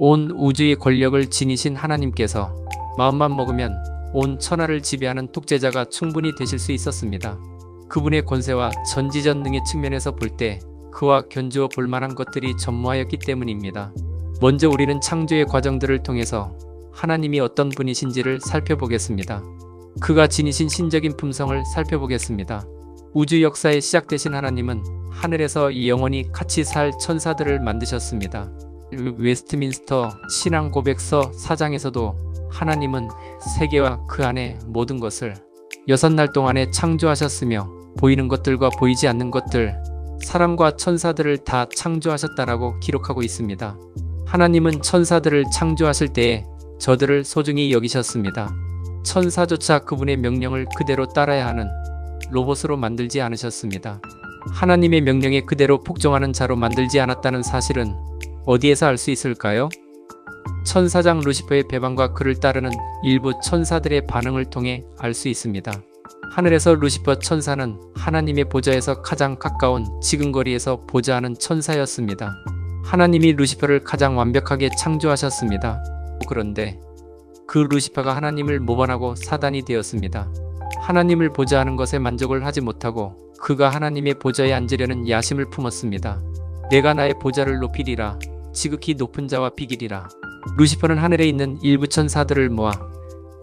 온 우주의 권력을 지니신 하나님께서 마음만 먹으면 온 천하를 지배하는 독재자가 충분히 되실 수 있었습니다. 그분의 권세와 전지전능의 측면에서 볼 때 그와 견주어 볼 만한 것들이 전무하였기 때문입니다. 먼저 우리는 창조의 과정들을 통해서 하나님이 어떤 분이신지를 살펴보겠습니다. 그가 지니신 신적인 품성을 살펴보겠습니다. 우주 역사에 시작되신 하나님은 하늘에서 영원히 같이 살 천사들을 만드셨습니다. 웨스트민스터 신앙 고백서 4장에서도 하나님은 세계와 그 안에 모든 것을 6날 동안에 창조하셨으며 보이는 것들과 보이지 않는 것들, 사람과 천사들을 다 창조하셨다라고 기록하고 있습니다. 하나님은 천사들을 창조하실 때에 저들을 소중히 여기셨습니다. 천사조차 그분의 명령을 그대로 따라야 하는 로봇으로 만들지 않으셨습니다. 하나님의 명령에 그대로 복종하는 자로 만들지 않았다는 사실은 어디에서 알 수 있을까요? 천사장 루시퍼의 배반과 그를 따르는 일부 천사들의 반응을 통해 알 수 있습니다. 하늘에서 루시퍼 천사는 하나님의 보좌에서 가장 가까운 지근거리에서 보좌하는 천사였습니다. 하나님이 루시퍼를 가장 완벽하게 창조하셨습니다. 그런데 그 루시퍼가 하나님을 모반하고 사단이 되었습니다. 하나님을 보좌하는 것에 만족을 하지 못하고 그가 하나님의 보좌에 앉으려는 야심을 품었습니다. 내가 나의 보좌를 높이리라. 지극히 높은 자와 비기리라. 루시퍼는 하늘에 있는 일부 천사들을 모아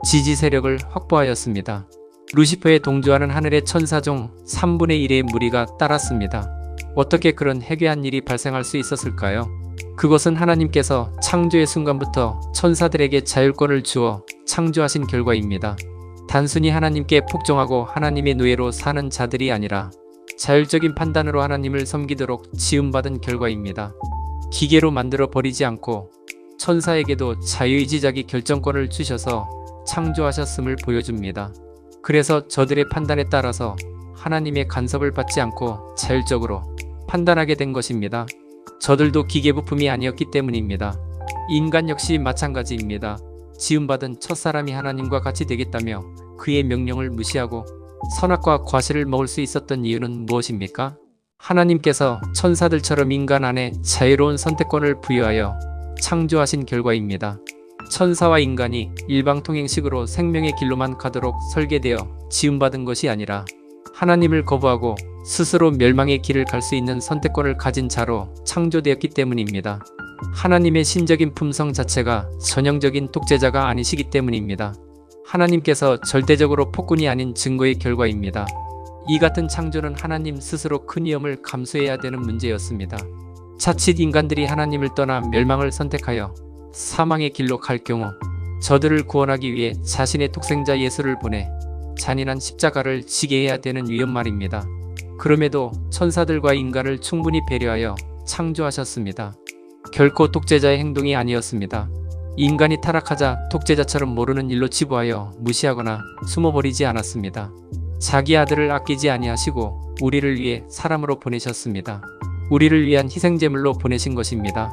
지지 세력을 확보하였습니다. 루시퍼에 동조하는 하늘의 천사 중 3분의 1의 무리가 따랐습니다. 어떻게 그런 해괴한 일이 발생할 수 있었을까요? 그것은 하나님께서 창조의 순간부터 천사들에게 자율권을 주어 창조하신 결과입니다. 단순히 하나님께 복종하고 하나님의 노예로 사는 자들이 아니라 자율적인 판단으로 하나님을 섬기도록 지음받은 결과입니다. 기계로 만들어 버리지 않고 천사에게도 자유의지자기 결정권을 주셔서 창조하셨음을 보여줍니다. 그래서 저들의 판단에 따라서 하나님의 간섭을 받지 않고 자율적으로 판단하게 된 것입니다. 저들도 기계 부품이 아니었기 때문입니다. 인간 역시 마찬가지입니다. 지음받은 첫사람이 하나님과 같이 되겠다며 그의 명령을 무시하고 선악과 과실을 먹을 수 있었던 이유는 무엇입니까? 하나님께서 천사들처럼 인간 안에 자유로운 선택권을 부여하여 창조하신 결과입니다. 천사와 인간이 일방통행식으로 생명의 길로만 가도록 설계되어 지음받은 것이 아니라 하나님을 거부하고 스스로 멸망의 길을 갈 수 있는 선택권을 가진 자로 창조되었기 때문입니다. 하나님의 신적인 품성 자체가 전형적인 독재자가 아니시기 때문입니다. 하나님께서 절대적으로 폭군이 아닌 증거의 결과입니다. 이 같은 창조는 하나님 스스로 큰 위험을 감수해야 되는 문제였습니다. 자칫 인간들이 하나님을 떠나 멸망을 선택하여 사망의 길로 갈 경우 저들을 구원하기 위해 자신의 독생자 예수를 보내 잔인한 십자가를 지게 해야 되는 위험 말입니다. 그럼에도 천사들과 인간을 충분히 배려하여 창조하셨습니다. 결코 독재자의 행동이 아니었습니다. 인간이 타락하자 독재자처럼 모르는 일로 치부하여 무시하거나 숨어버리지 않았습니다. 자기 아들을 아끼지 아니하시고 우리를 위해 사람으로 보내셨습니다. 우리를 위한 희생제물로 보내신 것입니다.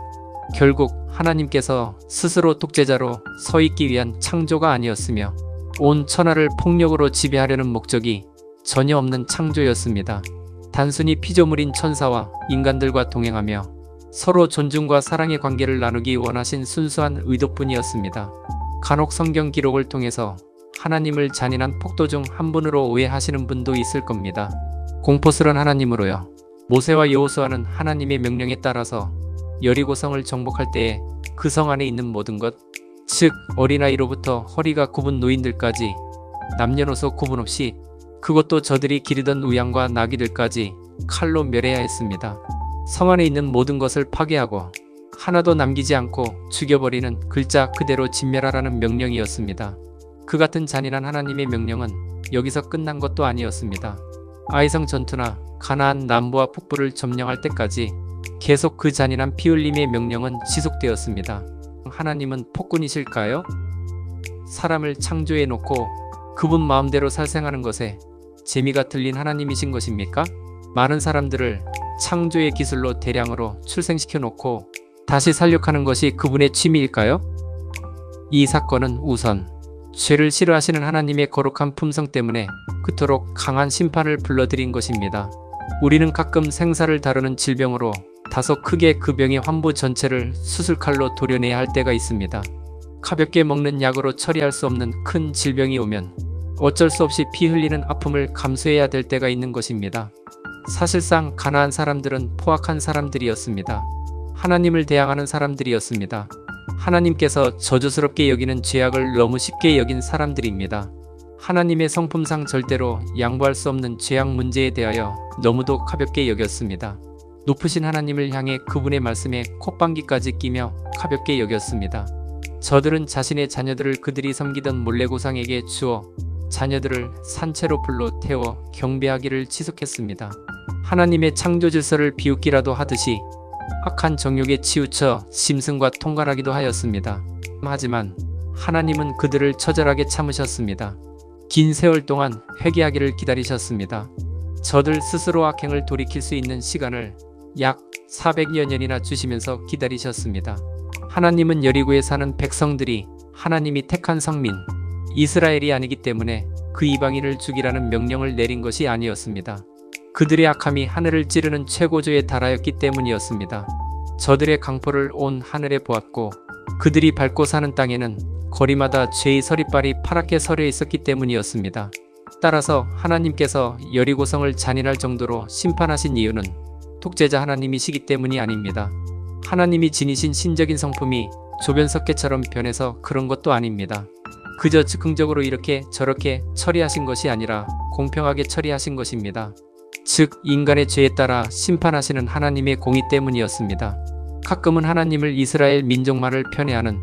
결국 하나님께서 스스로 독재자로 서 있기 위한 창조가 아니었으며 온 천하를 폭력으로 지배하려는 목적이 전혀 없는 창조였습니다. 단순히 피조물인 천사와 인간들과 동행하며 서로 존중과 사랑의 관계를 나누기 원하신 순수한 의도뿐이었습니다. 간혹 성경 기록을 통해서 하나님을 잔인한 폭도 중 한 분으로 오해하시는 분도 있을 겁니다. 공포스런 하나님으로요. 모세와 여호수아는 하나님의 명령에 따라서 여리고성을 정복할 때에 그 성 안에 있는 모든 것, 즉 어린아이로부터 허리가 굽은 노인들까지 남녀노소 구분 없이 그것도 저들이 기르던 우양과 나귀들까지 칼로 멸해야 했습니다. 성 안에 있는 모든 것을 파괴하고 하나도 남기지 않고 죽여버리는 글자 그대로 진멸하라는 명령이었습니다. 그 같은 잔인한 하나님의 명령은 여기서 끝난 것도 아니었습니다. 아이성 전투나 가나안 남부와 북부를 점령할 때까지 계속 그 잔인한 피흘림의 명령은 지속되었습니다. 하나님은 폭군이실까요? 사람을 창조해 놓고 그분 마음대로 살생하는 것에 재미가 들린 하나님이신 것입니까? 많은 사람들을 창조의 기술로 대량으로 출생시켜 놓고 다시 살육하는 것이 그분의 취미일까요? 이 사건은 우선 죄를 싫어하시는 하나님의 거룩한 품성 때문에 그토록 강한 심판을 불러들인 것입니다. 우리는 가끔 생사를 다루는 질병으로 다소 크게 그 병의 환부 전체를 수술칼로 도려내야 할 때가 있습니다. 가볍게 먹는 약으로 처리할 수 없는 큰 질병이 오면 어쩔 수 없이 피 흘리는 아픔을 감수해야 될 때가 있는 것입니다. 사실상 가나안 사람들은 포악한 사람들이었습니다. 하나님을 대항하는 사람들이었습니다. 하나님께서 저주스럽게 여기는 죄악을 너무 쉽게 여긴 사람들입니다. 하나님의 성품상 절대로 양보할 수 없는 죄악 문제에 대하여 너무도 가볍게 여겼습니다. 높으신 하나님을 향해 그분의 말씀에 콧방귀까지 끼며 가볍게 여겼습니다. 저들은 자신의 자녀들을 그들이 섬기던 몰래고상에게 주어 자녀들을 산채로 불로 태워 경배하기를 지속했습니다. 하나님의 창조 질서를 비웃기라도 하듯이 악한 정욕에 치우쳐 짐승과 통갈하기도 하였습니다. 하지만 하나님은 그들을 처절하게 참으셨습니다. 긴 세월 동안 회개하기를 기다리셨습니다. 저들 스스로 악행을 돌이킬 수 있는 시간을 약 400여 년이나 주시면서 기다리셨습니다. 하나님은 여리고에 사는 백성들이 하나님이 택한 성민 이스라엘이 아니기 때문에 그 이방인을 죽이라는 명령을 내린 것이 아니었습니다. 그들의 악함이 하늘을 찌르는 최고조에 달하였기 때문이었습니다. 저들의 강포를 온 하늘에 보았고 그들이 밟고 사는 땅에는 거리마다 죄의 서리빨이 파랗게 서려 있었기 때문이었습니다. 따라서 하나님께서 여리고성을 잔인할 정도로 심판하신 이유는 독재자 하나님이시기 때문이 아닙니다. 하나님이 지니신 신적인 성품이 조변석계처럼 변해서 그런 것도 아닙니다. 그저 즉흥적으로 이렇게 저렇게 처리하신 것이 아니라 공평하게 처리하신 것입니다. 즉 인간의 죄에 따라 심판하시는 하나님의 공의 때문이었습니다. 가끔은 하나님을 이스라엘 민족만을 편애하는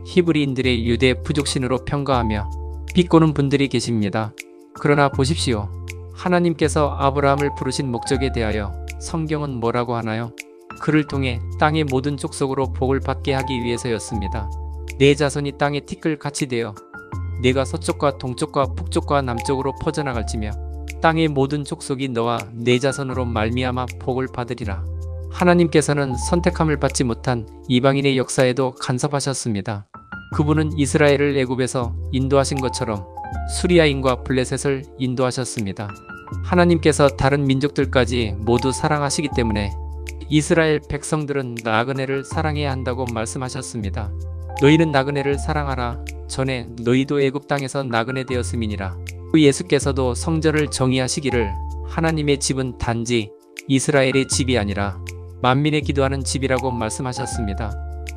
히브리인들의 유대 부족신으로 평가하며 비꼬는 분들이 계십니다. 그러나 보십시오. 하나님께서 아브라함을 부르신 목적에 대하여 성경은 뭐라고 하나요? 그를 통해 땅의 모든 족속으로 복을 받게 하기 위해서였습니다. 내 자손이 땅에 티끌같이 되어 내가 서쪽과 동쪽과 북쪽과 남쪽으로 퍼져나갈지며 땅의 모든 족속이 너와 내 자손으로 말미암아 복을 받으리라. 하나님께서는 선택함을 받지 못한 이방인의 역사에도 간섭하셨습니다. 그분은 이스라엘을 애굽에서 인도하신 것처럼 수리아인과 블레셋을 인도하셨습니다. 하나님께서 다른 민족들까지 모두 사랑하시기 때문에 이스라엘 백성들은 나그네를 사랑해야 한다고 말씀하셨습니다. 너희는 나그네를 사랑하라. 전에 너희도 애굽 땅에서 나그네 되었음이니라. 예수께서도 성전을 정의하시기를 하나님의 집은 단지 이스라엘의 집이 아니라 만민의 기도하는 집이라고 말씀하셨습니다.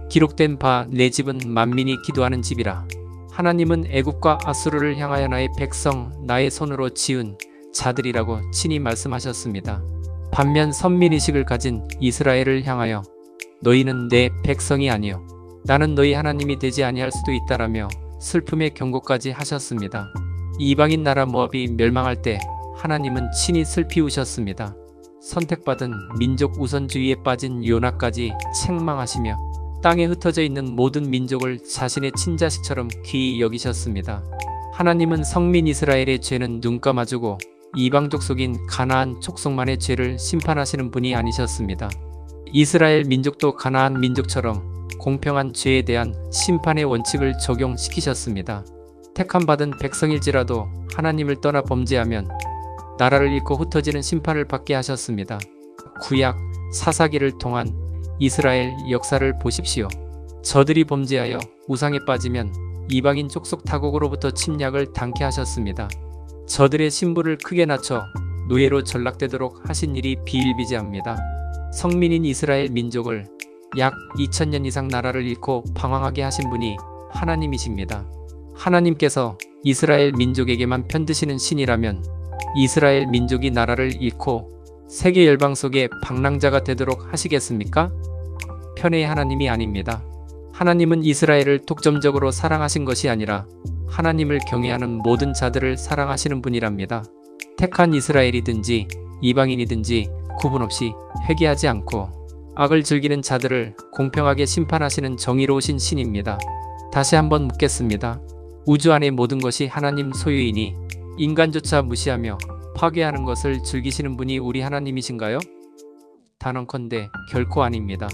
기록된 바 내 집은 만민이 기도하는 집이라. 하나님은 애굽과 아수르를 향하여 나의 백성 나의 손으로 지은 자들이라고 친히 말씀하셨습니다. 반면 선민의식을 가진 이스라엘을 향하여 너희는 내 백성이 아니요 나는 너희 하나님이 되지 아니할 수도 있다라며 슬픔의 경고까지 하셨습니다. 이방인 나라 모압이 멸망할 때 하나님은 친히 슬피 우셨습니다. 선택받은 민족 우선주의에 빠진 요나까지 책망하시며 땅에 흩어져 있는 모든 민족을 자신의 친자식처럼 귀히 여기셨습니다. 하나님은 성민 이스라엘의 죄는 눈 감아주고 이방 족속인 가나안 족속만의 죄를 심판하시는 분이 아니셨습니다. 이스라엘 민족도 가나안 민족처럼 공평한 죄에 대한 심판의 원칙을 적용시키셨습니다. 택함받은 백성일지라도 하나님을 떠나 범죄하면 나라를 잃고 흩어지는 심판을 받게 하셨습니다. 구약 사사기를 통한 이스라엘 역사를 보십시오. 저들이 범죄하여 우상에 빠지면 이방인 족속 타국으로부터 침략을 당케 하셨습니다. 저들의 신부를 크게 낮춰 노예로 전락되도록 하신 일이 비일비재합니다. 성민인 이스라엘 민족을 약 2000년 이상 나라를 잃고 방황하게 하신 분이 하나님이십니다. 하나님께서 이스라엘 민족에게만 편드시는 신이라면 이스라엘 민족이 나라를 잃고 세계 열방 속에 방랑자가 되도록 하시겠습니까? 편애의 하나님이 아닙니다. 하나님은 이스라엘을 독점적으로 사랑하신 것이 아니라 하나님을 경외하는 모든 자들을 사랑하시는 분이랍니다. 택한 이스라엘이든지 이방인이든지 구분 없이 회개하지 않고 악을 즐기는 자들을 공평하게 심판하시는 정의로우신 신입니다. 다시 한번 묻겠습니다. 우주 안의 모든 것이 하나님 소유이니 인간조차 무시하며 파괴하는 것을 즐기시는 분이 우리 하나님이신가요? 단언컨대 결코 아닙니다.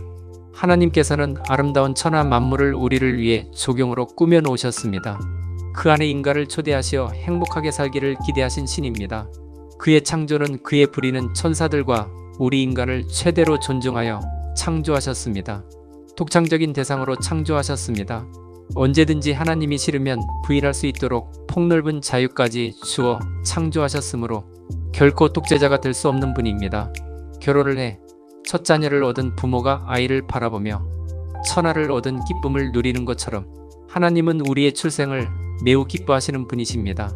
하나님께서는 아름다운 천하 만물을 우리를 위해 조경으로 꾸며 놓으셨습니다. 그 안에 인간을 초대하시어 행복하게 살기를 기대하신 신입니다. 그의 창조는 그의 부리는 천사들과 우리 인간을 최대로 존중하여 창조하셨습니다. 독창적인 대상으로 창조하셨습니다. 언제든지 하나님이 싫으면 부인할 수 있도록 폭넓은 자유까지 주어 창조하셨으므로 결코 독재자가 될 수 없는 분입니다. 결혼을 해 첫 자녀를 얻은 부모가 아이를 바라보며 천하를 얻은 기쁨을 누리는 것처럼 하나님은 우리의 출생을 매우 기뻐하시는 분이십니다.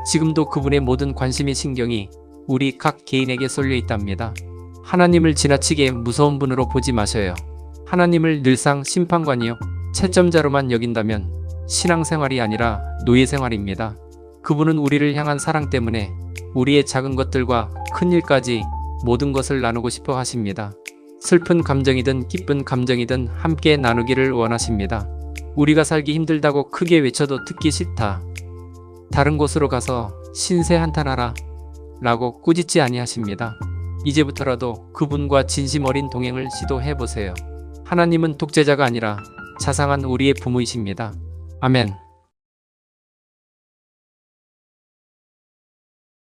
지금도 그분의 모든 관심의 신경이 우리 각 개인에게 쏠려 있답니다. 하나님을 지나치게 무서운 분으로 보지 마셔요. 하나님을 늘상 심판관이요 채점자로만 여긴다면 신앙생활이 아니라 노예생활입니다. 그분은 우리를 향한 사랑 때문에 우리의 작은 것들과 큰 일까지 모든 것을 나누고 싶어 하십니다. 슬픈 감정이든 기쁜 감정이든 함께 나누기를 원하십니다. 우리가 살기 힘들다고 크게 외쳐도 듣기 싫다. 다른 곳으로 가서 신세 한탄하라 라고 꾸짖지 아니하십니다. 이제부터라도 그분과 진심 어린 동행을 시도해보세요. 하나님은 독재자가 아니라 자상한 우리의 부모이십니다. 아멘.